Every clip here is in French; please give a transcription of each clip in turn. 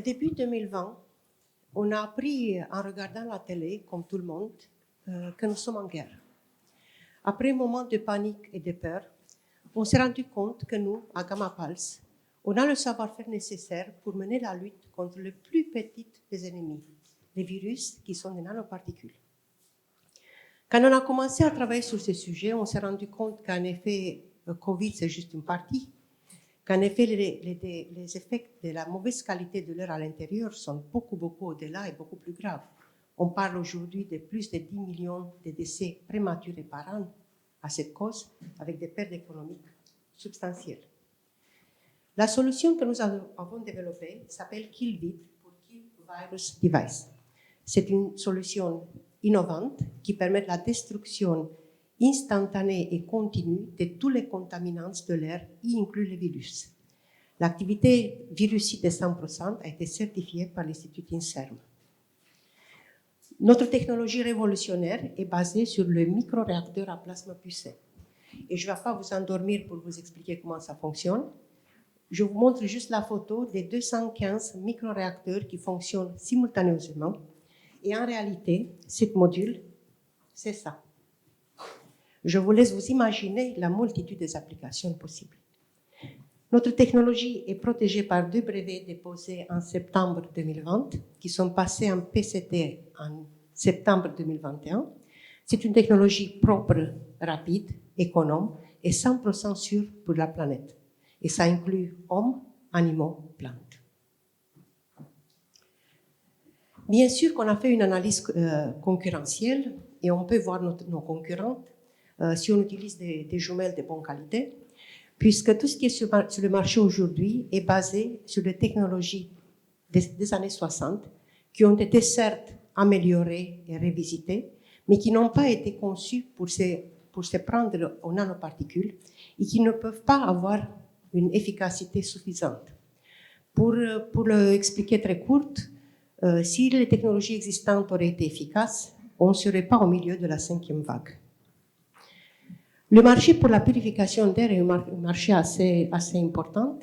Début 2020, on a appris en regardant la télé, comme tout le monde, que nous sommes en guerre. Après un moment de panique et de peur, on s'est rendu compte que nous, à Gamma Pulse, on a le savoir-faire nécessaire pour mener la lutte contre le plus petit des ennemis, les virus qui sont des nanoparticules. Quand on a commencé à travailler sur ce sujet, on s'est rendu compte qu'en effet, le Covid, c'est juste une partie, qu'en effet, les effets de la mauvaise qualité de l'air à l'intérieur sont beaucoup au-delà et beaucoup plus graves. On parle aujourd'hui de plus de 10 millions de décès prématurés par an à cette cause, avec des pertes économiques substantielles. La solution que nous avons développée s'appelle KillVit pour Kill Virus Device. C'est une solution innovante qui permet la destruction instantanée et continue de tous les contaminants de l'air, y inclus les virus. L'activité virucide de 100% a été certifiée par l'Institut INSERM. Notre technologie révolutionnaire est basée sur le microréacteur à plasma pulsé. Et je ne vais pas vous endormir pour vous expliquer comment ça fonctionne. Je vous montre juste la photo des 215 microréacteurs qui fonctionnent simultanément. Et en réalité, ce module, c'est ça. Je vous laisse vous imaginer la multitude des applications possibles. Notre technologie est protégée par 2 brevets déposés en septembre 2020, qui sont passés en PCT en septembre 2021. C'est une technologie propre, rapide, économe et 100% sûre pour la planète. Et ça inclut hommes, animaux, plantes. Bien sûr qu'on a fait une analyse concurrentielle et on peut voir nos concurrentes si on utilise des jumelles de bonne qualité, puisque tout ce qui est sur le marché aujourd'hui est basé sur des technologies des années 60 qui ont été certes améliorées et revisitées, mais qui n'ont pas été conçues pour se prendre aux nanoparticules et qui ne peuvent pas avoir une efficacité suffisante. Pour l'expliquer très courte, si les technologies existantes auraient été efficaces, on ne serait pas au milieu de la 5e vague. Le marché pour la purification d'air est un marché assez important.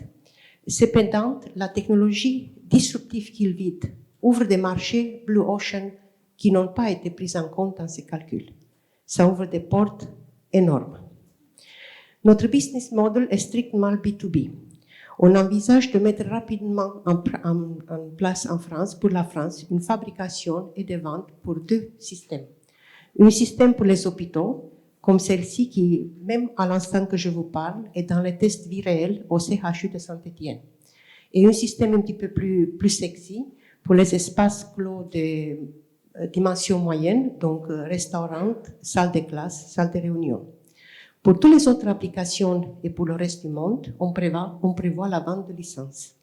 Cependant, la technologie disruptive KillVit ouvre des marchés Blue Ocean qui n'ont pas été pris en compte dans ces calculs. Ça ouvre des portes énormes. Notre business model est strictement B2B. On envisage de mettre rapidement en place en France, pour la France, une fabrication et des ventes pour 2 systèmes. Un système pour les hôpitaux, comme celle-ci qui, même à l'instant que je vous parle, est dans les tests vie réels au CHU de Saint-Étienne. Et un système un petit peu plus sexy pour les espaces clos de dimension moyenne, donc restaurant, salle de classe, salle de réunion. Pour toutes les autres applications et pour le reste du monde, on prévoit la vente de licences.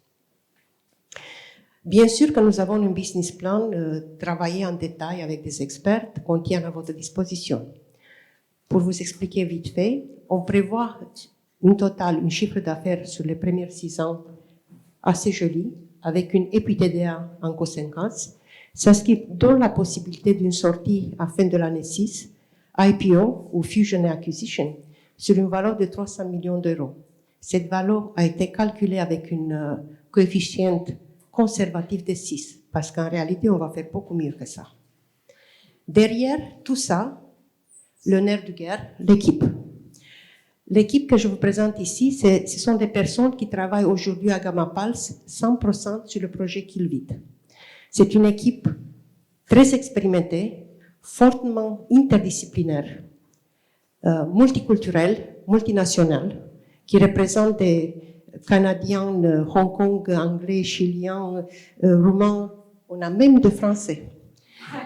Bien sûr que nous avons un business plan travaillé en détail avec des experts qu'on tient à votre disposition. Pour vous expliquer vite fait, on prévoit un chiffre d'affaires sur les premiers 6 ans assez joli, avec une EBITDA en conséquence, c'est ce qui donne la possibilité d'une sortie à fin de l'année 6, IPO ou Fusion and Acquisition, sur une valeur de 300 millions d'euros. Cette valeur a été calculée avec une coefficient conservatif de 6, parce qu'en réalité, on va faire beaucoup mieux que ça. Derrière tout ça, le nerf de guerre, l'équipe. L'équipe que je vous présente ici, ce sont des personnes qui travaillent aujourd'hui à Gamma Pulse 100% sur le projet KillVit. C'est une équipe très expérimentée, fortement interdisciplinaire, multiculturelle, multinationale, qui représente des Canadiens, Hong Kong, Anglais, Chiliens, Roumains, on a même des Français.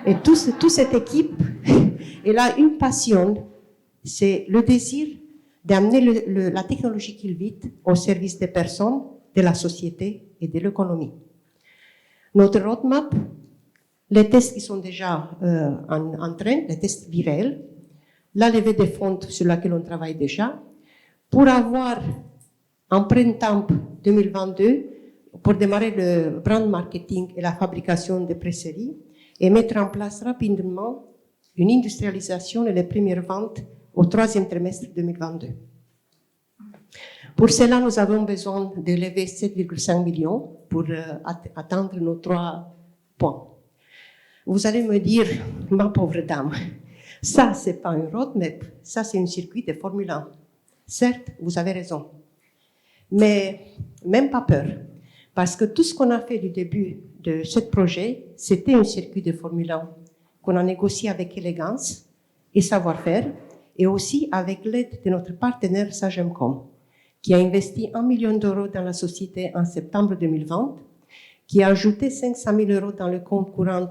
Et toute cette équipe, elle a une passion, c'est le désir d'amener la technologie KillVit au service des personnes, de la société et de l'économie. Notre roadmap, les tests qui sont déjà en train, les tests virels, la levée des fonds sur laquelle on travaille déjà, pour avoir en printemps 2022, pour démarrer le brand marketing et la fabrication des pré-séries et mettre en place rapidement une industrialisation et les premières ventes au 3e trimestre 2022. Pour cela, nous avons besoin de lever 7,5 millions pour atteindre nos 3 points. Vous allez me dire, ma pauvre dame, ça, c'est pas une roadmap, ça, c'est un circuit de Formule 1. Certes, vous avez raison. Mais même pas peur, parce que tout ce qu'on a fait du début de ce projet, c'était un circuit de Formule 1 qu'on a négocié avec élégance et savoir-faire, et aussi avec l'aide de notre partenaire Sagemcom, qui a investi 1 million d'euros dans la société en septembre 2020, qui a ajouté 500 000 euros dans le compte courant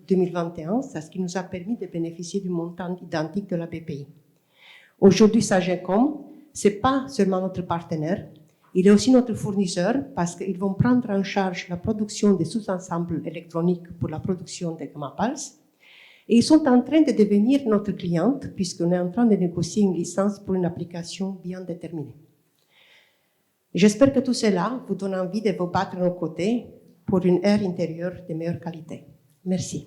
2021, ce qui nous a permis de bénéficier du montant identique de la BPI. Aujourd'hui, Sagemcom, ce n'est pas seulement notre partenaire, il est aussi notre fournisseur parce qu'ils vont prendre en charge la production des sous-ensembles électroniques pour la production des Gamma Pulse. Et ils sont en train de devenir notre cliente puisqu'on est en train de négocier une licence pour une application bien déterminée. J'espère que tout cela vous donne envie de vous battre à nos côtés pour une air intérieure de meilleure qualité. Merci.